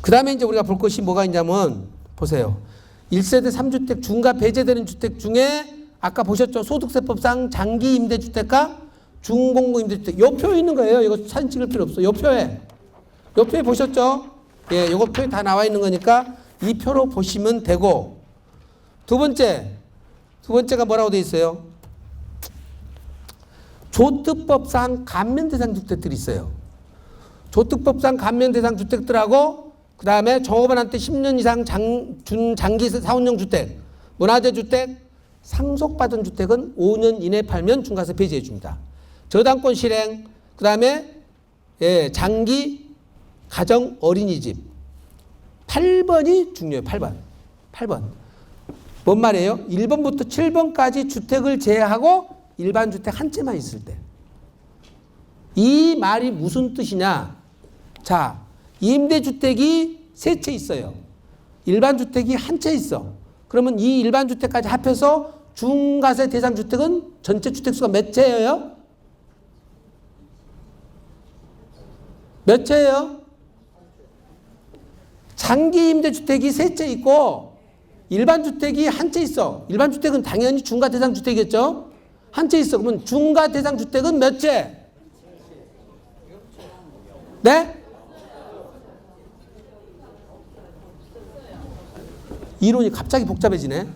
그 다음에 이제 우리가 볼 것이 뭐가 있냐면, 보세요. 1세대 3주택 중과 배제되는 주택 중에 아까 보셨죠? 소득세법상 장기 임대주택과 중공고 임대주택. 요 표에 있는 거예요. 이거 사진 찍을 필요 없어. 요 표에. 요 표에 보셨죠? 예, 요거 표에 다 나와 있는 거니까 이 표로 보시면 되고. 두 번째가 뭐라고 돼 있어요? 조특법상 감면대상 주택들이 있어요. 조특법상 감면대상 주택들하고 그 다음에 종업원한테 10년 이상 준장기 사원용 주택, 문화재 주택, 상속받은 주택은 5년 이내 팔면 중과세 배제해 줍니다. 저당권 실행, 그 다음에 예, 장기 가정 어린이집. 8번이 중요해요. 8번. 뭔 말이에요? 1번부터 7번까지 주택을 제외하고 일반 주택 한 채만 있을 때. 이 말이 무슨 뜻이냐? 자, 임대주택이 3채 있어요. 일반 주택이 한 채 있어. 그러면 이 일반 주택까지 합해서 중과세 대상 주택은 전체 주택수가 몇 채예요? 몇 채예요? 장기 임대주택이 3채 있고 일반 주택이 한 채 있어. 일반 주택은 당연히 중과 대상 주택이겠죠? 한 채 있어. 그러면 중과 대상 주택은 몇 채? 네? 이론이 갑자기 복잡해지네.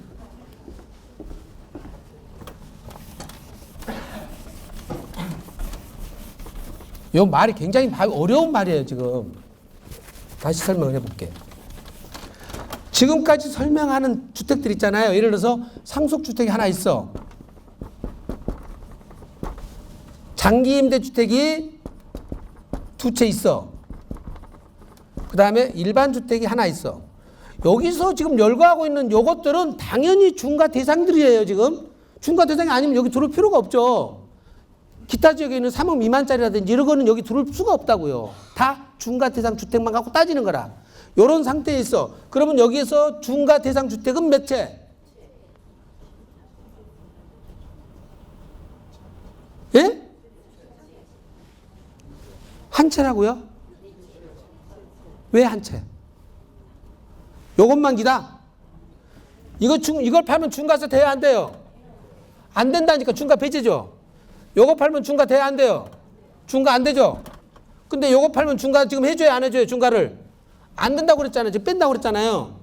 이 말이 굉장히 어려운 말이에요, 지금. 다시 설명을 해볼게. 지금까지 설명하는 주택들 있잖아요. 예를 들어서 상속주택이 하나 있어. 장기 임대주택이 2채 있어. 그 다음에 일반 주택이 하나 있어. 여기서 지금 열거하고 있는 요것들은 당연히 중과 대상들이에요, 지금. 중과 대상이 아니면 여기 들어올 필요가 없죠. 기타 지역에 있는 3억 미만짜리라든지 이런 거는 여기 들어올 수가 없다고요. 다 중과 대상 주택만 갖고 따지는 거라. 요런 상태에 있어. 그러면 여기에서 중과 대상 주택은 몇 채? 예? 한 채라고요? 왜 한 채? 요것만 기다. 이걸 팔면 중과세 돼야 안 돼요? 안 된다니까. 중과 배제죠. 요거 팔면 중과 돼야 안 돼요? 중과 안 되죠? 근데 요거 팔면 중과 지금 해줘야 안 해줘요? 중과를 안 된다고 그랬잖아요. 지금 뺀다고 그랬잖아요.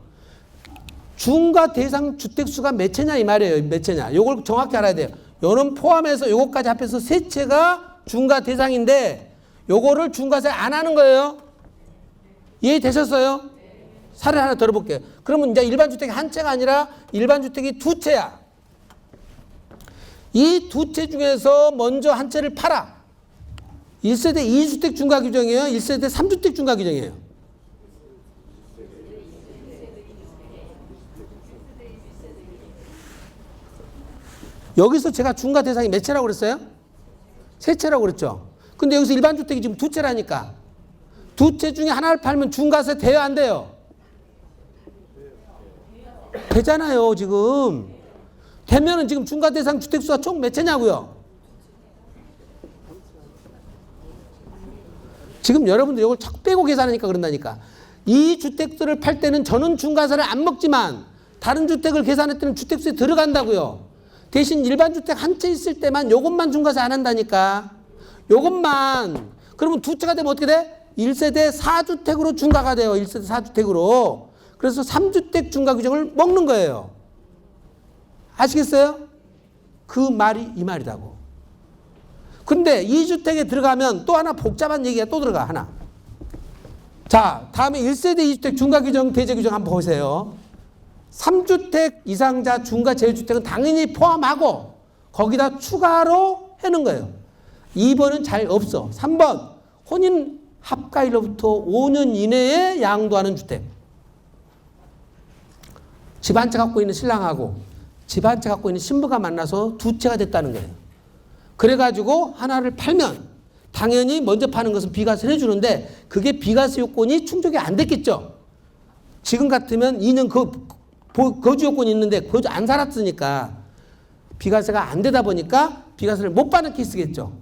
중과 대상 주택수가 몇 채냐 이 말이에요. 몇 채냐. 요걸 정확히 알아야 돼요. 요는 포함해서 요거까지 합해서 3채가 중과 대상인데 요거를 중과세 안 하는 거예요. 이해되셨어요? 사례 하나 들어볼게요. 그러면 이제 일반 주택이 한 채가 아니라 일반 주택이 2채야. 이 2채 중에서 먼저 한 채를 팔아. 1세대 2주택 중과 규정이에요? 1세대 3주택 중과 규정이에요? 여기서 제가 중과 대상이 몇 채라고 그랬어요? 3채라고 그랬죠. 근데 여기서 일반 주택이 지금 2채라니까. 2채 중에 하나를 팔면 중과세 돼요, 안 돼요? 되잖아요, 지금. 되면은 지금 중과 대상 주택수가 총 몇 채냐고요? 지금 여러분들 이걸 척 빼고 계산하니까 그런다니까. 이 주택들을 팔 때는 저는 중과세를 안 먹지만 다른 주택을 계산할 때는 주택수에 들어간다고요. 대신 일반 주택 한 채 있을 때만 요것만 중과세 안 한다니까. 요것만. 그러면 2채가 되면 어떻게 돼? 1세대 4주택으로 중과가 돼요. 1세대 4주택으로. 그래서 3주택 중과 규정을 먹는 거예요. 아시겠어요? 그 말이 이 말이라고. 근데 2주택에 들어가면 또 하나 복잡한 얘기가 또 들어가, 하나. 자, 다음에 1세대 2주택 중과 규정, 배제 규정 한번 보세요. 3주택 이상자 중과 제외주택은 당연히 포함하고 거기다 추가로 해놓은 거예요. 2번은 잘 없어. 3번, 혼인 합가일로부터 5년 이내에 양도하는 주택. 집 한 채 갖고 있는 신랑하고 집 한 채 갖고 있는 신부가 만나서 2채가 됐다는 거예요. 그래가지고 하나를 팔면 당연히 먼저 파는 것은 비과세를 해주는데 그게 비과세 요건이 충족이 안 됐겠죠. 지금 같으면 2년 거주 요건이 있는데 거주 안 살았으니까 비과세가 안 되다 보니까 비과세를 못 받는 케이스겠죠.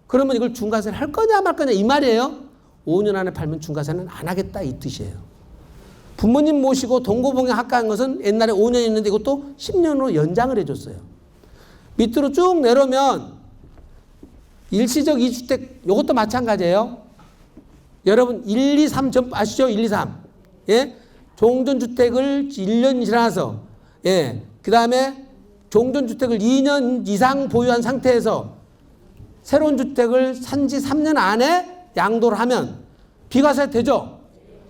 그러면 이걸 중과세를 할 거냐 말 거냐 이 말이에요. 5년 안에 팔면 중과세는 안 하겠다 이 뜻이에요. 부모님 모시고 동거봉양 학가한 것은 옛날에 5년 있는데 이것도 10년으로 연장을 해줬어요. 밑으로 쭉 내려오면 일시적 2주택 이것도 마찬가지예요. 여러분 1, 2, 3 아시죠? 1, 2, 3. 예? 종전주택을 1년 지나서 예. 그 다음에 종전주택을 2년 이상 보유한 상태에서 새로운 주택을 산지 3년 안에 양도를 하면 비과세 되죠?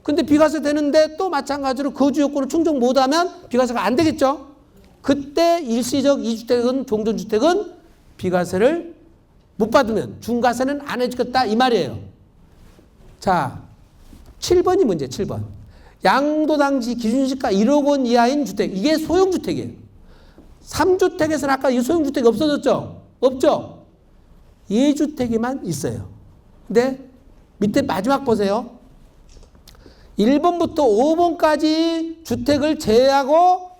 근데 비과세 되는데 또 마찬가지로 거주 요건을 충족 못하면 비과세가 안 되겠죠? 그때 일시적 2주택은 종전주택은 비과세를 못 받으면 중과세는 안 해주겠다 이 말이에요. 자, 7번이 문제 7번. 양도당시 기준시가 1억 원 이하인 주택. 이게 소형주택이에요. 3주택에서는 아까 이 소형주택이 없어졌죠? 없죠? 2주택이만 있어요. 근데 밑에 마지막 보세요. 1번부터 5번까지 주택을 제외하고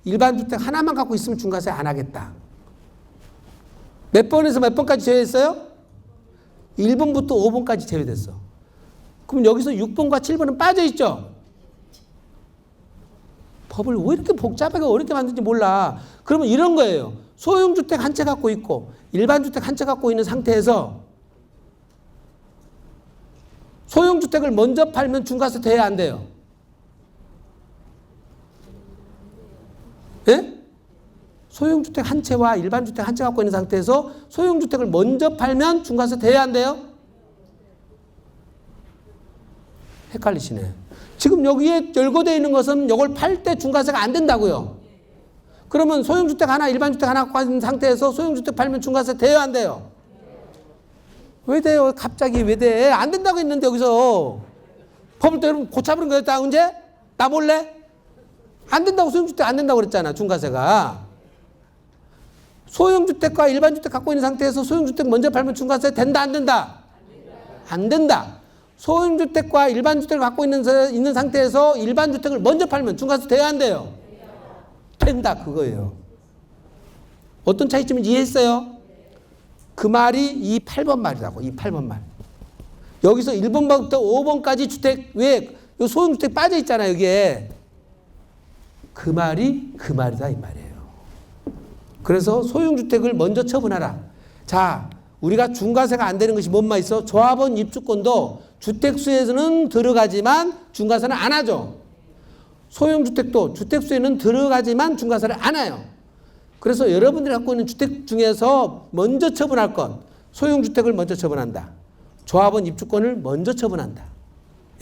일반 주택 하나만 갖고 있으면 중과세 안 하겠다. 몇 번에서 몇 번까지 제외했어요? 1번부터 5번까지 제외됐어. 그럼 여기서 6번과 7번은 빠져있죠? 법을 왜 이렇게 복잡하게 어렵게 만든지 몰라. 그러면 이런 거예요. 소형주택 한 채 갖고 있고 일반 주택 한 채 갖고 있는 상태에서 소형주택을 먼저 팔면 중과세 돼야 안 돼요? 예? 소형주택 한 채와 일반 주택 한 채 갖고 있는 상태에서 소형주택을 먼저 팔면 중과세 돼야 안 돼요? 헷갈리시네. 지금 여기에 열거되어 있는 것은 이걸 팔 때 중과세가 안 된다고요. 그러면 소형주택 하나, 일반 주택 하나 갖고 있는 상태에서 소형주택 팔면 중과세 돼요, 안 돼요? 왜 돼요? 갑자기 왜 돼? 안 된다고 했는데 여기서 법을 또 여러분 고쳐버린 거였다 언제? 나 몰래? 안 된다고 소형주택 안 된다고 그랬잖아 중과세가. 소형주택과 일반 주택 갖고 있는 상태에서 소형주택 먼저 팔면 중과세 된다 안 된다? 안 된다. 소형주택과 일반 주택을 갖고 있는 상태에서 일반 주택을 먼저 팔면 중과세 돼야 안 돼요? 된다 그거예요. 어떤 차이점인지 이해했어요? 그 말이 이 8번 말이라고. 이 8번 말. 여기서 1번부터 5번까지 주택 왜 소형주택 빠져 있잖아요 여기에. 그 말이 그 말이다 이 말이에요. 그래서 소형주택을 먼저 처분하라. 자, 우리가 중과세가 안 되는 것이 뭔 말 있어? 조합원 입주권도 주택수에서는 들어가지만 중과세는 안 하죠. 소형주택도 주택수에는 들어가지만 중과세를 안 해요. 그래서 여러분들이 갖고 있는 주택 중에서 먼저 처분할 건 소형주택을 먼저 처분한다. 조합원 입주권을 먼저 처분한다.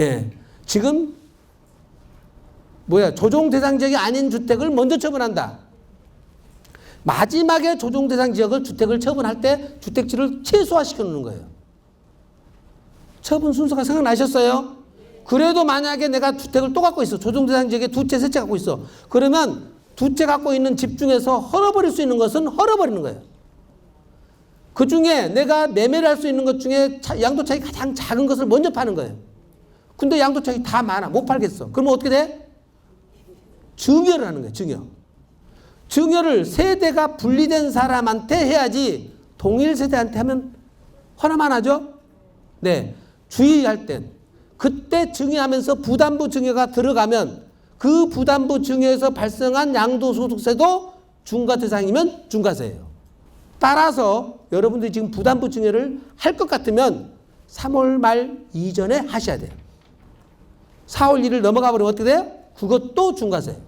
예, 지금 조정 대상 지역이 아닌 주택을 먼저 처분한다. 마지막에 조정 대상 지역을 주택을 처분할 때 주택지를 최소화시켜 놓는 거예요. 처분 순서가 생각나셨어요? 그래도 만약에 내가 주택을 또 갖고 있어. 조정 대상 지역에 두 채, 세 채 갖고 있어. 그러면 두 채 갖고 있는 집 중에서 헐어버릴 수 있는 것은 헐어버리는 거예요. 그 중에 내가 매매를 할 수 있는 것 중에 양도차익이 가장 작은 것을 먼저 파는 거예요. 근데 양도차익이 다 많아. 못 팔겠어. 그러면 어떻게 돼? 증여를 하는 거예요. 증여. 증여를 세대가 분리된 사람한테 해야지 동일 세대한테 하면 허나만 하죠? 네. 주의할 땐 그때 증여하면서 부담부 증여가 들어가면 그 부담부 증여에서 발생한 양도소득세도 중과 대상이면 중과세예요. 따라서 여러분들이 지금 부담부 증여를 할 것 같으면 3월 말 이전에 하셔야 돼요. 4월 1일 넘어가 버리면 어떻게 돼요? 그것도 중과세예요.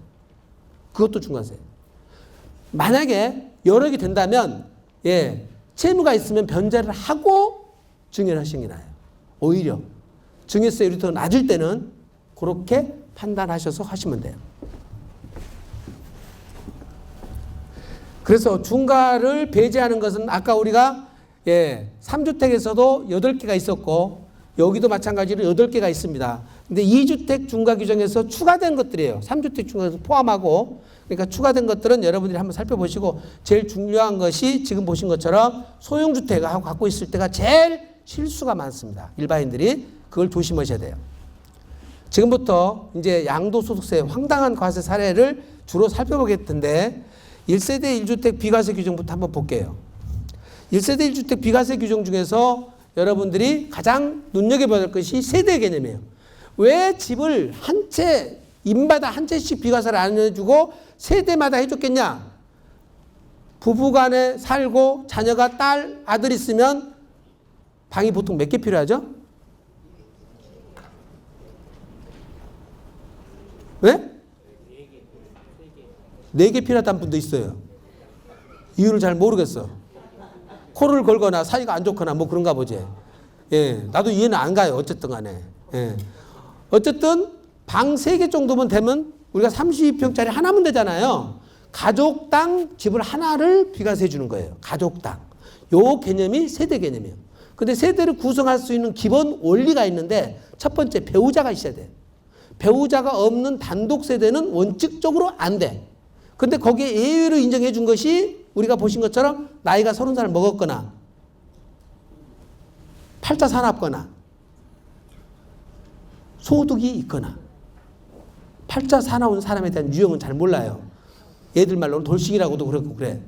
그것도 중과세예요. 만약에 여러 개 된다면 예, 채무가 있으면 변제를 하고 증여를 하시는 게 나아요. 오히려 증여세율이 더 낮을 때는 그렇게 판단하셔서 하시면 돼요. 그래서 중과를 배제하는 것은 아까 우리가 3주택에서도 8개가 있었고 여기도 마찬가지로 8개가 있습니다. 근데 2주택 중과 규정에서 추가된 것들이에요. 3주택 중에서 포함하고 그러니까 추가된 것들은 여러분들이 한번 살펴보시고 제일 중요한 것이 지금 보신 것처럼 소형주택하고 갖고 있을 때가 제일 실수가 많습니다. 일반인들이 그걸 조심하셔야 돼요. 지금부터 이제 양도소득세 황당한 과세 사례를 주로 살펴보겠는데 1세대 1주택 비과세 규정부터 한번 볼게요. 1세대 1주택 비과세 규정 중에서 여러분들이 가장 눈여겨봐야 할 것이 세대 개념이에요. 왜 집을 한 채 인마다 한 채씩 비과세를 안 해주고 세대마다 해줬겠냐? 부부간에 살고 자녀가 딸, 아들 있으면 방이 보통 몇 개 필요하죠? 왜? 4개 필요하다는 분도 있어요. 이유를 잘 모르겠어. 코를 걸거나 사이가 안 좋거나 뭐 그런가 보지. 예, 나도 이해는 안 가요. 어쨌든 간에. 예. 어쨌든 방 3개 정도면 되면 우리가 32평짜리 하나면 되잖아요. 가족당 집을 하나를 비과세 주는 거예요. 가족당. 요 개념이 세대 개념이에요. 근데 세대를 구성할 수 있는 기본 원리가 있는데 첫 번째 배우자가 있어야 돼. 배우자가 없는 단독 세대는 원칙적으로 안 돼. 근데 거기에 예외로 인정해 준 것이 우리가 보신 것처럼 나이가 30살 먹었거나 8자 사납거나 소득이 있거나 8자 사나운 사람에 대한 유형은 잘 몰라요. 얘들 말로는 돌싱이라고도 그렇고 그래.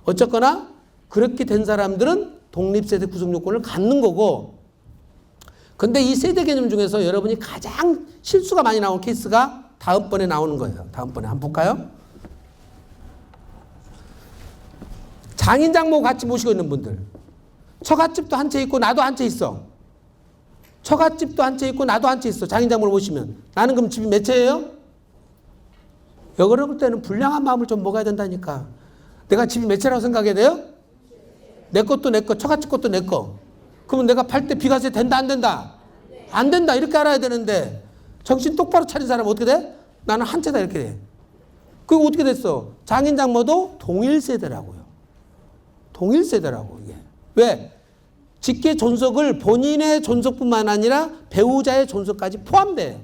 어쨌거나 그렇게 된 사람들은 독립세대 구성요건을 갖는 거고, 근데 이 세대 개념 중에서 여러분이 가장 실수가 많이 나온 케이스가 다음번에 나오는 거예요. 다음번에 한번 볼까요? 장인 장모 같이 모시고 있는 분들. 처갓집도 한 채 있고 나도 한 채 있어. 처갓집도 한 채 있고 나도 한 채 있어. 장인 장모를 모시면. 나는 그럼 집이 몇 채예요? 여러분 때는 불량한 마음을 좀 먹어야 된다니까. 내가 집이 몇 채라고 생각해야 돼요? 내 것도 내 거, 처갓집 것도 내 거. 그러면 내가 팔 때 비과세 된다 안 된다? 안 된다 이렇게 알아야 되는데 정신 똑바로 차린 사람은 어떻게 돼? 나는 한 채다 이렇게 돼. 그리고 어떻게 됐어? 장인 장모도 동일세대라고요. 동일세대라고 이게. 왜? 직계 존속을 본인의 존속뿐만 아니라 배우자의 존속까지 포함돼요.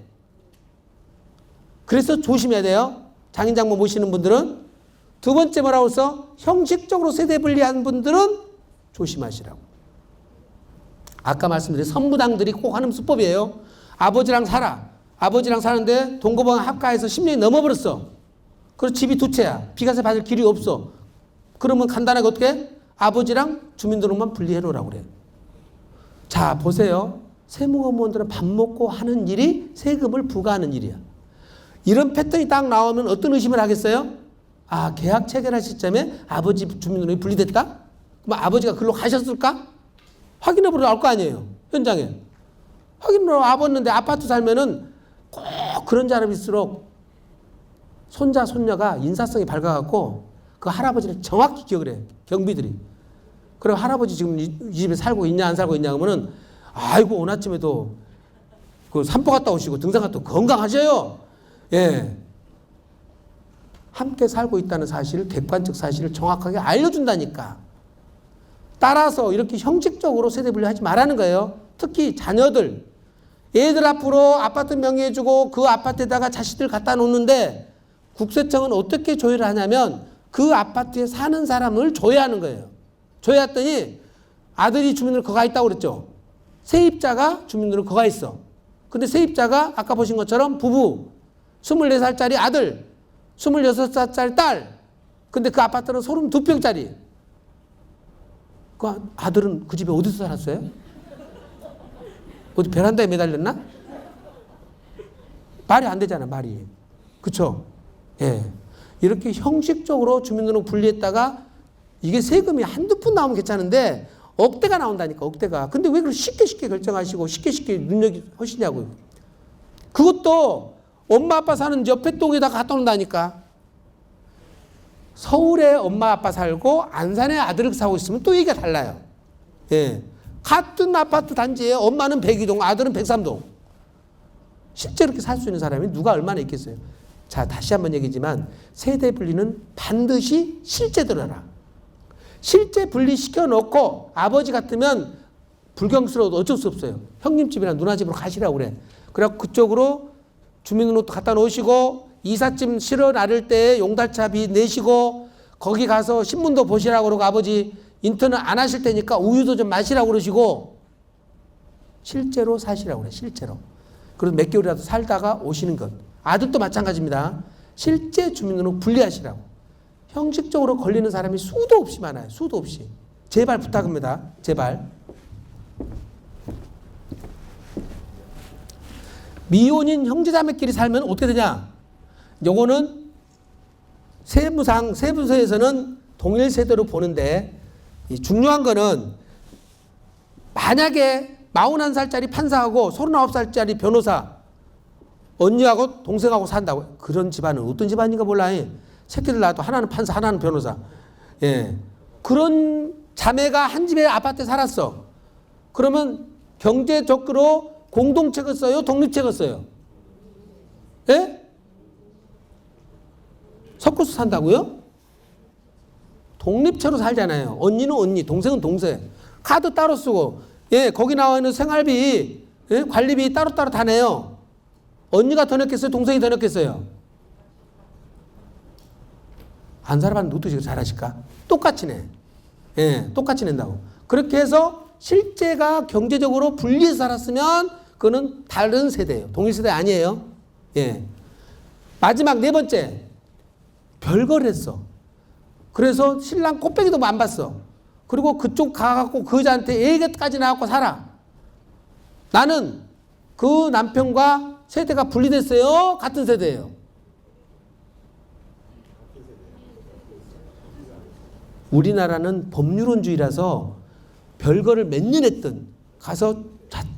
그래서 조심해야 돼요. 장인 장모 모시는 분들은. 두 번째 뭐라고 써? 형식적으로 세대 분리한 분들은 조심하시라고. 아까 말씀드린 선부당들이 꼭 하는 수법이에요. 아버지랑 살아. 아버지랑 사는데 동거방 합가해서 10년이 넘어버렸어. 그리고 집이 2채야. 비과세 받을 길이 없어. 그러면 간단하게 어떻게 해? 아버지랑 주민등록만 분리해 놓으라고 그래요. 자, 보세요. 세무공무원들은 밥 먹고 하는 일이 세금을 부과하는 일이야. 이런 패턴이 딱 나오면 어떤 의심을 하겠어요? 아, 계약 체결할 시점에 아버지 주민등록이 분리됐다? 그럼 아버지가 글로 가셨을까? 확인해보러 나올 거 아니에요. 현장에. 확인해보러 와봤는데 아파트 살면은 꼭 그런 사람일수록 손자, 손녀가 인사성이 밝아갖고 그 할아버지를 정확히 기억을 해. 경비들이. 그럼 할아버지 지금 이 집에 살고 있냐 안 살고 있냐 그러면은 아이고 오늘 아침에도 그 산보 갔다 오시고 등산 갔다 오고 건강하셔요. 예. 함께 살고 있다는 사실을 객관적 사실을 정확하게 알려준다니까. 따라서 이렇게 형식적으로 세대 분리하지 말라는 거예요. 특히 자녀들. 애들 앞으로 아파트 명의해주고 그 아파트에다가 자식들 갖다 놓는데 국세청은 어떻게 조회를 하냐면 그 아파트에 사는 사람을 조회하는 거예요. 조회했더니 아들이 주민등록 거가 있다고 그랬죠. 세입자가 주민등록 거가 있어. 근데 세입자가 아까 보신 것처럼 부부, 24살짜리 아들, 26살짜리 딸. 근데 그 아파트는 32평짜리. 그 아들은 그 집에 어디서 살았어요? 어디 베란다에 매달렸나? 말이 안 되잖아, 말이. 그쵸? 예. 이렇게 형식적으로 주민등록 분리했다가 이게 세금이 한두 푼 나오면 괜찮은데 억대가 나온다니까, 억대가. 근데 왜 그걸 쉽게 결정하시고 쉽게 눈여겨보시냐고요. 그것도 엄마 아빠 사는 옆에 동에다 갖다 놓는다니까. 서울에 엄마 아빠 살고 안산에 아들을 사고 있으면 또 얘기가 달라요. 예. 같은 아파트 단지에 엄마는 102동, 아들은 103동. 실제로 이렇게 살 수 있는 사람이 누가 얼마나 있겠어요. 자, 다시 한번 얘기지만 세대 분리는 반드시 실제대로 해라. 실제 분리시켜 놓고 아버지 같으면 불경스러워도 어쩔 수 없어요. 형님 집이나 누나 집으로 가시라고 그래. 그래갖고 그쪽으로 주민등록도 갖다 놓으시고 이삿짐 실어 나를 때 용달차비 내시고 거기 가서 신문도 보시라고 그러고 아버지 인터넷 안 하실 테니까 우유도 좀 마시라고 그러시고 실제로 사시라고 그래. 실제로. 그래서 몇 개월이라도 살다가 오시는 것. 아들도 마찬가지입니다. 실제 주민등록 분리하시라고. 형식적으로 걸리는 사람이 수도 없이 많아요. 수도 없이. 제발 부탁합니다. 제발. 미혼인 형제자매끼리 살면 어떻게 되냐? 요거는 세무서에서는 동일 세대로 보는데 이 중요한 거는 만약에 41살짜리 판사하고 39살짜리 변호사 언니하고 동생하고 산다고. 그런 집안은 어떤 집안인가 몰라. 새끼들 낳아도 하나는 판사 하나는 변호사. 예. 그런 자매가 한 집에 아파트에 살았어. 그러면 경제적으로 공동책을 써요? 독립책을 써요? 예? 섞어서 산다고요? 독립체로 살잖아요. 언니는 언니, 동생은 동생. 카드 따로 쓰고, 예, 거기 나와 있는 생활비, 예, 관리비 따로따로 다 내요. 언니가 더 냈겠어요? 동생이 더 냈겠어요? 안 살아봤는데 어떻게 잘하실까? 똑같이 내. 예, 똑같이 낸다고. 그렇게 해서 실제가 경제적으로 분리해서 살았으면 그거는 다른 세대예요. 동일 세대 아니에요. 예. 마지막 네 번째. 별거를 했어. 그래서 신랑 꽃배기도 안 봤어. 그리고 그쪽 가갖고 그 여자한테 애기까지 낳고 살아. 나는 그 남편과 세대가 분리됐어요? 같은 세대예요? 우리나라는 법률원주의라서 별거를 몇 년 했든 가서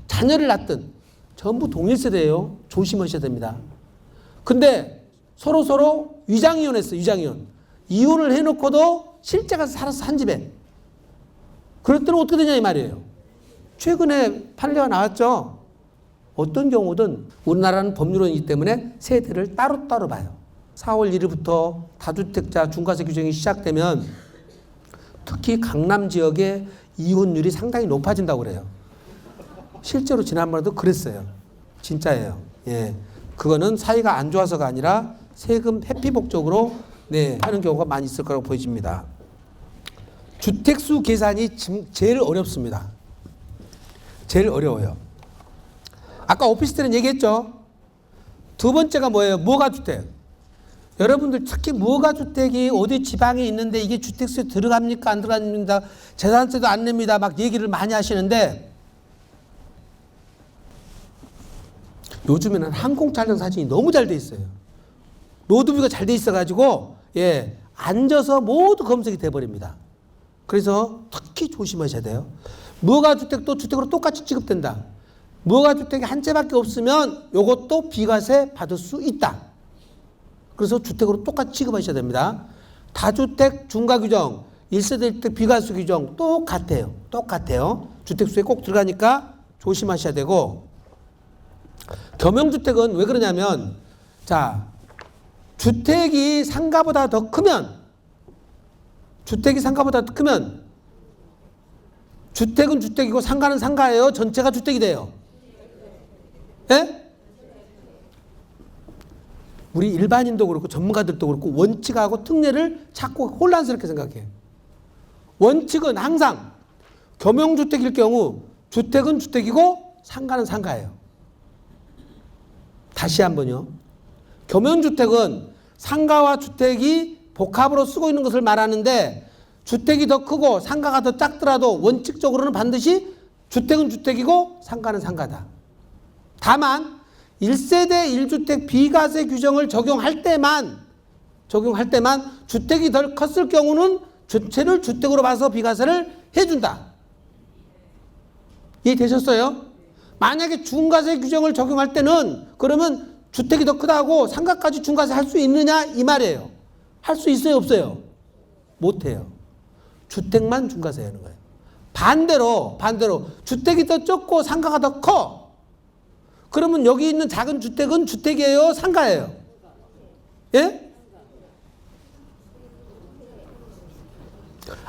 자녀를 낳든 전부 동일 세대예요. 조심하셔야 됩니다. 근데 서로 위장이혼했어. 위장이혼. 이혼을 해놓고도 실제 가서 살아서 한 집에. 그럴 때는 어떻게 되냐 이 말이에요. 최근에 판례가 나왔죠. 어떤 경우든 우리나라는 법률원이기 때문에 세대를 따로따로 봐요. 4월 1일부터 다주택자 중과세 규정이 시작되면 특히 강남 지역의 이혼율이 상당히 높아진다고 그래요. 실제로 지난번에도 그랬어요. 진짜예요. 예. 그거는 사이가 안 좋아서가 아니라 세금 회피 목적으로 네, 하는 경우가 많이 있을 거라고 보여집니다. 주택수 계산이 제일 어렵습니다. 제일 어려워요. 아까 오피스텔은 얘기했죠. 두 번째가 뭐예요? 무허가주택. 여러분들 특히 무허가주택이 어디 지방에 있는데 이게 주택수에 들어갑니까? 안 들어갑니다. 재산세도 안 냅니다. 막 얘기를 많이 하시는데 요즘에는 항공촬영 사진이 너무 잘 돼 있어요. 로드뷰가 잘 돼 있어가지고 예, 앉아서 모두 검색이 돼버립니다. 그래서 특히 조심하셔야 돼요. 무허가주택도 주택으로 똑같이 취급된다. 무허가주택이 한 채밖에 없으면 이것도 비과세 받을 수 있다. 그래서 주택으로 똑같이 취급하셔야 됩니다. 다주택 중과규정, 1세대 1주택 비과세 규정 똑같아요. 똑같아요. 주택수에 꼭 들어가니까 조심하셔야 되고, 겸용주택은 왜 그러냐면, 자, 주택이 상가보다 더 크면, 주택은 주택이고 상가는 상가예요? 전체가 주택이 돼요? 예? 우리 일반인도 그렇고 전문가들도 그렇고 원칙하고 특례를 자꾸 혼란스럽게 생각해요. 원칙은 항상 겸용주택일 경우 주택은 주택이고 상가는 상가예요. 다시 한번요. 겸용주택은 상가와 주택이 복합으로 쓰고 있는 것을 말하는데 주택이 더 크고 상가가 더 작더라도 원칙적으로는 반드시 주택은 주택이고 상가는 상가다. 다만 1세대 1주택 비과세 규정을 적용할 때만 주택이 덜 컸을 경우는 전체를 주택으로 봐서 비과세를 해준다. 이해되셨어요? 만약에 중과세 규정을 적용할 때는 그러면 주택이 더 크다고 상가까지 중과세 할 수 있느냐 이 말이에요. 할 수 있어요 없어요? 못해요. 주택만 중과세 하는 거예요. 반대로 주택이 더 적고 상가가 더 커. 그러면 여기 있는 작은 주택은 주택이에요? 상가예요? 예?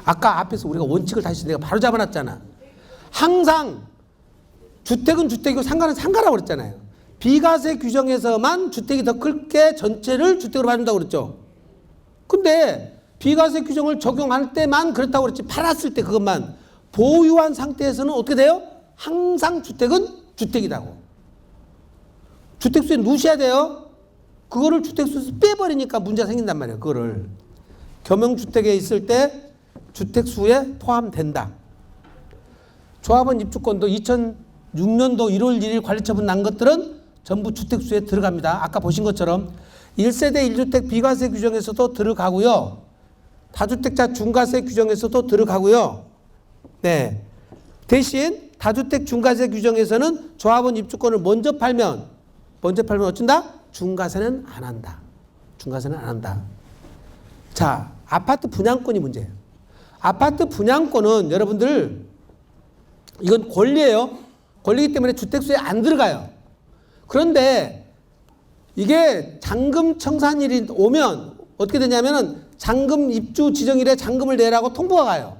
아까 앞에서 우리가 원칙을 다시 내가 바로 잡아놨잖아. 항상 주택은 주택이고 상가는 상가라고 그랬잖아요. 비과세 규정에서만 주택이 더 클게 전체를 주택으로 봐준다고 그랬죠. 근데 비과세 규정을 적용할 때만 그렇다고 그랬지, 팔았을 때 그것만. 보유한 상태에서는 어떻게 돼요? 항상 주택은 주택이라고. 주택수에 넣으셔야 돼요. 그거를 주택수에서 빼버리니까 문제가 생긴단 말이에요. 그거를. 겸용주택에 있을 때 주택수에 포함된다. 조합원 입주권도 2006년도 1월 1일 관리처분 난 것들은 전부 주택수에 들어갑니다. 아까 보신 것처럼 1세대 1주택 비과세 규정에서도 들어가고요. 다주택자 중과세 규정에서도 들어가고요. 네. 대신 다주택 중과세 규정에서는 조합원 입주권을 먼저 팔면 어쩐다? 중과세는 안 한다. 중과세는 안 한다. 자, 아파트 분양권이 문제예요. 아파트 분양권은 여러분들 이건 권리예요. 권리이기 때문에 주택수에 안 들어가요. 그런데 이게 잔금 청산일이 오면 어떻게 되냐면은 잔금 입주 지정일에 잔금을 내라고 통보가 가요.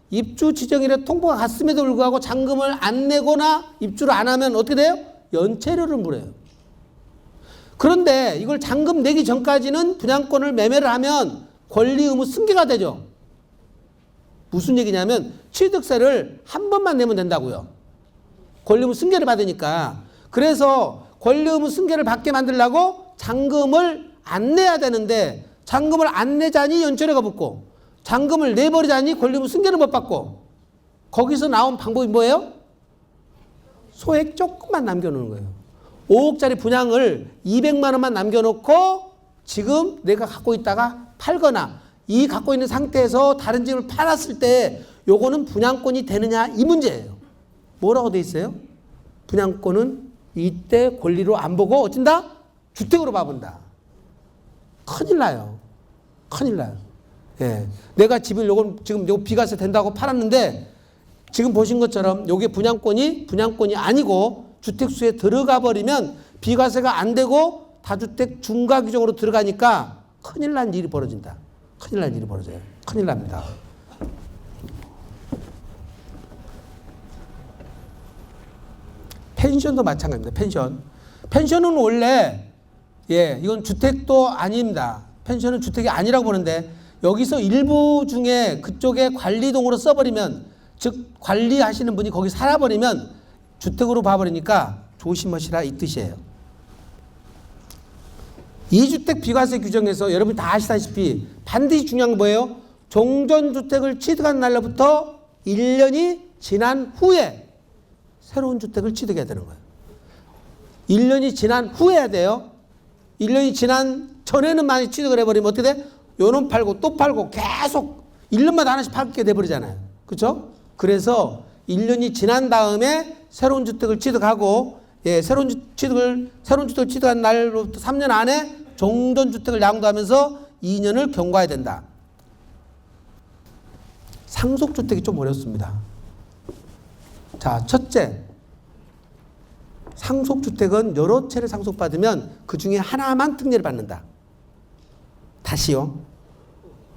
입주 지정일에 통보가 갔음에도 불구하고 잔금을 안 내거나 입주를 안 하면 어떻게 돼요? 연체료를 물어요. 그런데 이걸 잔금 내기 전까지는 분양권을 매매를 하면 권리 의무 승계가 되죠. 무슨 얘기냐면 취득세를 한 번만 내면 된다고요. 권리 의무 승계를 받으니까. 그래서 권리 의무 승계를 받게 만들려고 잔금을 안 내야 되는데 잔금을 안 내자니 연체료가 붙고 잔금을 내버리자니 권리 의무 승계를 못 받고 거기서 나온 방법이 뭐예요? 소액 조금만 남겨놓는 거예요. 5억짜리 분양을 200만 원만 남겨놓고 지금 내가 갖고 있다가 팔거나 이 갖고 있는 상태에서 다른 집을 팔았을 때 요거는 분양권이 되느냐 이 문제예요. 뭐라고 돼 있어요? 분양권은 이때 권리로 안 보고 어쩐다? 주택으로 봐본다. 큰일 나요. 큰일 나요. 예. 내가 집을 지금 요 비과세 된다고 팔았는데 지금 보신 것처럼 요게 분양권이 아니고 주택수에 들어가 버리면 비과세가 안 되고 다주택 중과 규정으로 들어가니까 큰일 난 일이 벌어진다. 큰일 난 일이 벌어져요. 큰일 납니다. 펜션도 마찬가지입니다. 펜션은 원래 이건 주택도 아닙니다. 펜션은 주택이 아니라고 보는데 여기서 일부 중에 그쪽에 관리동으로 써버리면 즉 관리하시는 분이 거기 살아버리면 주택으로 봐버리니까 조심하시라 이 뜻이에요. 2주택 비과세 규정에서 여러분 다 아시다시피 반드시 중요한 건 뭐예요? 종전주택을 취득한 날로부터 1년이 지난 후에 새로운 주택을 취득해야 되는 거예요. 1년이 지난 후에 해야 돼요. 1년이 지난 전에는 많이 취득을 해버리면 어떻게 돼? 요놈 팔고 또 팔고 계속 1년마다 하나씩 팔게 돼버리잖아요. 그렇죠? 그래서 1년이 지난 다음에 새로운 주택을 취득하고 새로운 주택을 취득한 날로부터 3년 안에 종전주택을 양도하면서 2년을 경과해야 된다. 상속주택이 좀 어렵습니다. 자, 첫째, 상속주택은 여러 채를 상속받으면 그 중에 하나만 특례를 받는다. 다시요.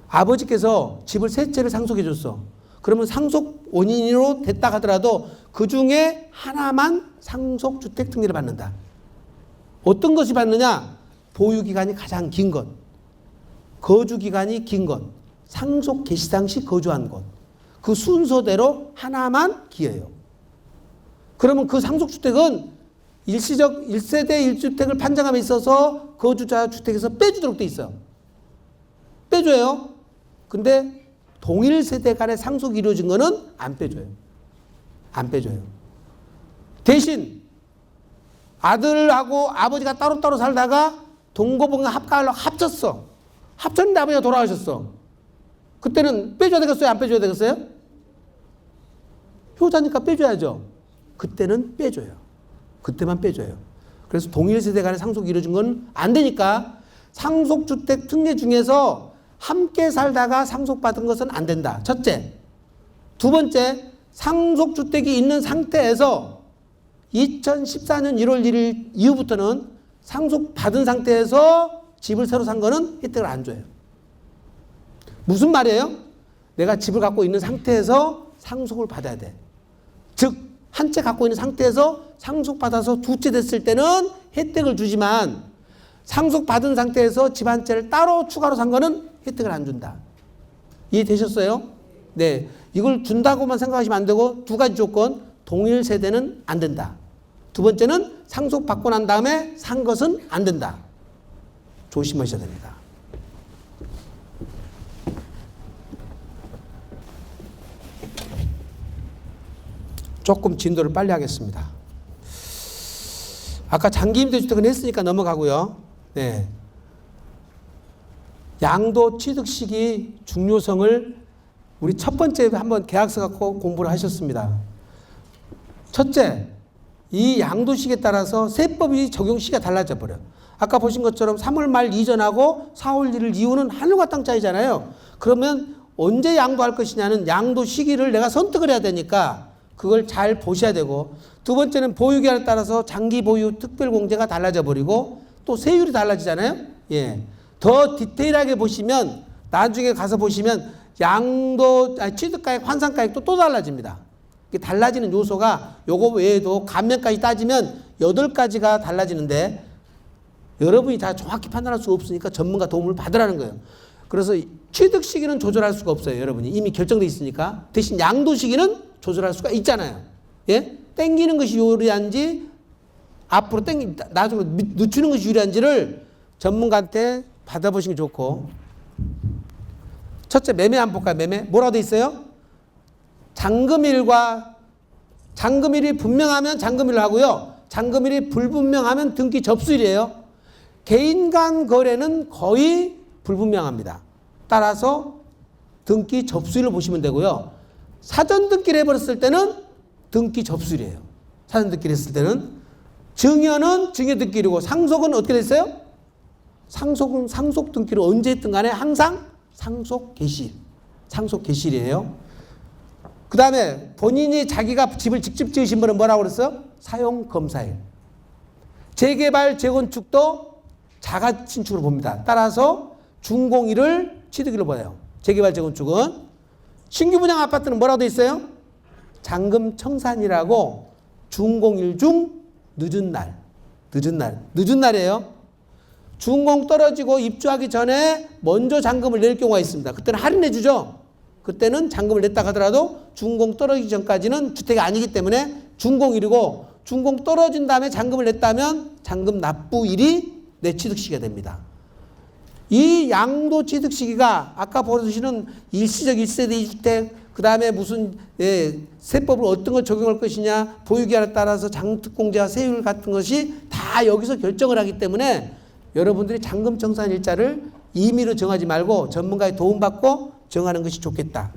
아버지께서 집을 세 채를 상속해 줬어. 그러면 상속 원인으로 됐다 하더라도 그 중에 하나만 상속주택 특례를 받는다. 어떤 것이 받느냐? 보유기간이 가장 긴 것, 거주기간이 긴 것, 상속 개시 당시 거주한 것. 그 순서대로 하나만 기해요. 그러면 그 상속주택은 일시적 1세대 1주택을 판정함에 있어서 거주자 주택에서 빼주도록 돼 있어요. 빼줘요. 근데 동일 세대 간의 상속이 이루어진 거는 안 빼줘요. 안 빼줘요. 대신 아들하고 아버지가 따로따로 살다가 동거분과 합가하려고 합쳤어. 합쳤는데 아버지가 돌아가셨어. 그때는 빼줘야 되겠어요? 안 빼줘야 되겠어요? 효자니까 빼줘야죠. 그때는 빼줘요. 그때만 빼줘요. 그래서 동일 세대 간의 상속이 이루어진 건 안 되니까 상속주택 특례 중에서 함께 살다가 상속받은 것은 안 된다. 첫째. 두 번째, 상속주택이 있는 상태에서 2014년 1월 1일 이후부터는 상속받은 상태에서 집을 새로 산 거는 혜택을 안 줘요. 무슨 말이에요? 내가 집을 갖고 있는 상태에서 상속을 받아야 돼. 즉, 한 채 갖고 있는 상태에서 상속받아서 두 채 됐을 때는 혜택을 주지만 상속받은 상태에서 집 한 채를 따로 추가로 산 거는 혜택을 안 준다. 이해되셨어요? 네. 이걸 준다고만 생각하시면 안 되고 두 가지 조건. 동일 세대는 안 된다. 두 번째는 상속받고 난 다음에 산 것은 안 된다. 조심하셔야 됩니다. 조금 진도를 빨리 하겠습니다. 아까 장기임대주택은 했으니까 넘어가고요. 네. 양도 취득 시기 중요성을 우리 첫 번째 한번 계약서 갖고 공부를 하셨습니다. 첫째, 이 양도 시기에 따라서 세법이 적용 시기가 달라져 버려요. 아까 보신 것처럼 3월 말 이전하고 4월 1일 이후는 하늘과 땅 차이잖아요. 그러면 언제 양도할 것이냐는 양도 시기를 내가 선택을 해야 되니까 그걸 잘 보셔야 되고, 두 번째는 보유기한에 따라서 장기 보유 특별공제가 달라져 버리고 또 세율이 달라지잖아요. 예. 더 디테일하게 보시면 나중에 가서 보시면 양도 취득가액 환산가액도 또 달라집니다. 달라지는 요소가 요거 외에도 감면까지 따지면 8가지가 달라지는데 여러분이 다 정확히 판단할 수 없으니까 전문가 도움을 받으라는 거예요. 그래서 취득 시기는 조절할 수가 없어요. 여러분이 이미 결정돼 있으니까. 대신 양도 시기는 조절할 수가 있잖아요. 예? 땡기는 것이 유리한지 앞으로 나중에 늦추는 것이 유리한지를 전문가한테 받아보시는 게 좋고. 첫째, 매매 한번 볼까요? 매매 뭐라고 돼 있어요? 잔금일이 분명하면 잔금일로 하고요. 잔금일이 불분명하면 등기 접수일이에요. 개인 간 거래는 거의 불분명합니다. 따라서 등기 접수일로 보시면 되고요. 사전 등기를 해버렸을 때는 등기 접수일이에요. 사전 등기를 했을 때는. 증여는 증여 등기이고 상속은 어떻게 됐어요? 상속은 상속 등기로 언제 했든 간에 항상 상속 개시일. 상속 개시일이에요. 그 다음에 본인이 자기가 집을 직접 지으신 분은 뭐라고 그랬어요? 사용 검사일. 재개발, 재건축도 자가 신축으로 봅니다. 따라서 준공일을 취득일로 봐요. 재개발, 재건축은. 신규 분양 아파트는 뭐라고 돼 있어요? 잔금 청산이라고 준공일 중 늦은 날이에요. 준공 떨어지고 입주하기 전에 먼저 잔금을 낼 경우가 있습니다. 그때는 할인해 주죠. 그때는 잔금을 냈다 하더라도 준공 떨어지기 전까지는 주택이 아니기 때문에 준공일이고, 준공 떨어진 다음에 잔금을 냈다면 잔금 납부일이 내 취득 시기가 됩니다. 이 양도 취득 시기가 아까 보시는 일시적 1세대 1주택, 그 다음에 무슨 세법을 어떤 걸 적용할 것이냐, 보유기한에 따라서 장특공제와 세율 같은 것이 다 여기서 결정을 하기 때문에 여러분들이 잔금 청산 일자를 임의로 정하지 말고 전문가의 도움받고 정하는 것이 좋겠다.